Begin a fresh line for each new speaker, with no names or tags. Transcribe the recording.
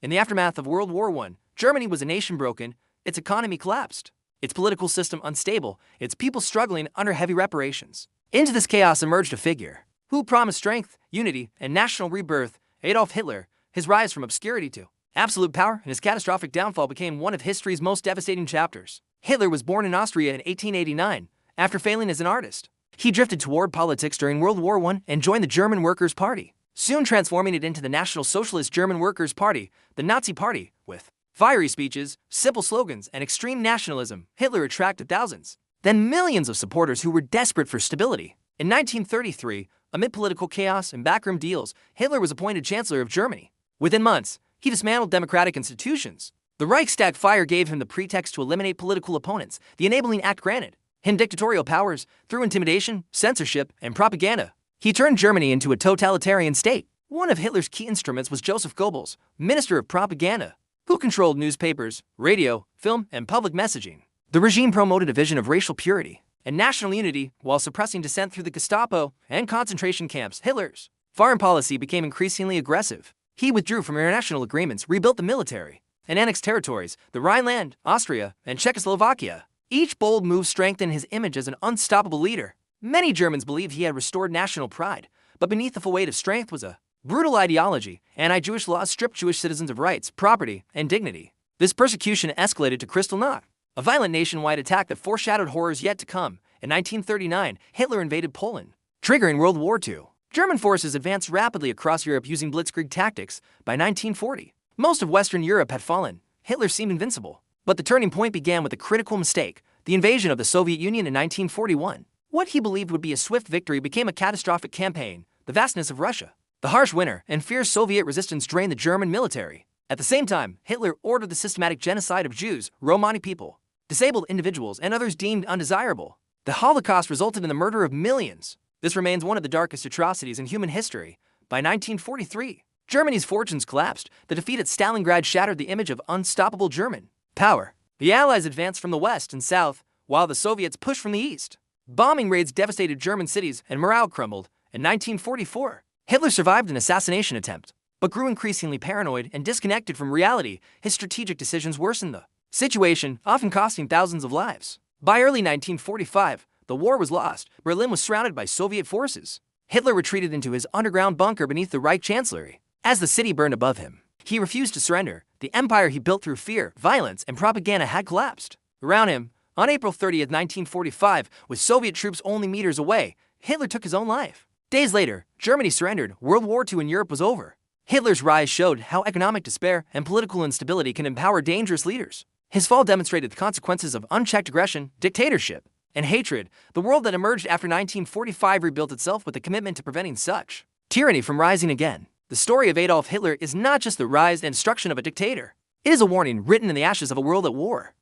In the aftermath of World War I, Germany was a nation broken, its economy collapsed, its political system unstable, its people struggling under heavy reparations. Into this chaos emerged a figure who promised strength, unity, and national rebirth: Adolf Hitler. His rise from obscurity to absolute power and his catastrophic downfall became one of history's most devastating chapters. Hitler was born in Austria in 1889, after failing as an artist. He drifted toward politics during World War I and joined the German Workers' Party, soon transforming it into the National Socialist German Workers' Party, the Nazi Party. With fiery speeches, simple slogans, and extreme nationalism, Hitler attracted thousands, then millions of supporters who were desperate for stability. In 1933, amid political chaos and backroom deals, Hitler was appointed Chancellor of Germany. Within months, he dismantled democratic institutions. The Reichstag fire gave him the pretext to eliminate political opponents. The Enabling Act granted him dictatorial powers through intimidation, censorship, and propaganda. He turned Germany into a totalitarian state. One of Hitler's key instruments was Joseph Goebbels, Minister of Propaganda, who controlled newspapers, radio, film, and public messaging. The regime promoted a vision of racial purity and national unity while suppressing dissent through the Gestapo and concentration camps. Hitler's foreign policy became increasingly aggressive. He withdrew from international agreements, rebuilt the military, and annexed territories, the Rhineland, Austria, and Czechoslovakia. Each bold move strengthened his image as an unstoppable leader. Many Germans believed he had restored national pride, but beneath the weight of strength was a brutal ideology. Anti-Jewish laws stripped Jewish citizens of rights, property, and dignity. This persecution escalated to Kristallnacht, a violent nationwide attack that foreshadowed horrors yet to come. In 1939, Hitler invaded Poland, triggering World War II. German forces advanced rapidly across Europe using blitzkrieg tactics. By 1940, most of Western Europe had fallen. Hitler seemed invincible. But the turning point began with a critical mistake: the invasion of the Soviet Union in 1941. What he believed would be a swift victory became a catastrophic campaign. The vastness of Russia, the harsh winter, and fierce Soviet resistance drained the German military. At the same time, Hitler ordered the systematic genocide of Jews, Romani people, disabled individuals, and others deemed undesirable. The Holocaust resulted in the murder of millions. This remains one of the darkest atrocities in human history. By 1943, Germany's fortunes collapsed. The defeat at Stalingrad shattered the image of unstoppable German power. The Allies advanced from the west and south, while the Soviets pushed from the east. Bombing raids devastated German cities, and morale crumbled. In 1944, Hitler survived an assassination attempt, but grew increasingly paranoid and disconnected from reality. His strategic decisions worsened the situation, often costing thousands of lives. By early 1945, the war was lost. Berlin was surrounded by Soviet forces. Hitler retreated into his underground bunker beneath the Reich Chancellery. As the city burned above him, he refused to surrender. The empire he built through fear, violence, and propaganda had collapsed. Around him, on April 30, 1945, with Soviet troops only meters away, Hitler took his own life. Days later, Germany surrendered. World War II in Europe was over. Hitler's rise showed how economic despair and political instability can empower dangerous leaders. His fall demonstrated the consequences of unchecked aggression, dictatorship, and hatred. The world that emerged after 1945 rebuilt itself with a commitment to preventing such tyranny from rising again. The story of Adolf Hitler is not just the rise and destruction of a dictator. It is a warning written in the ashes of a world at war.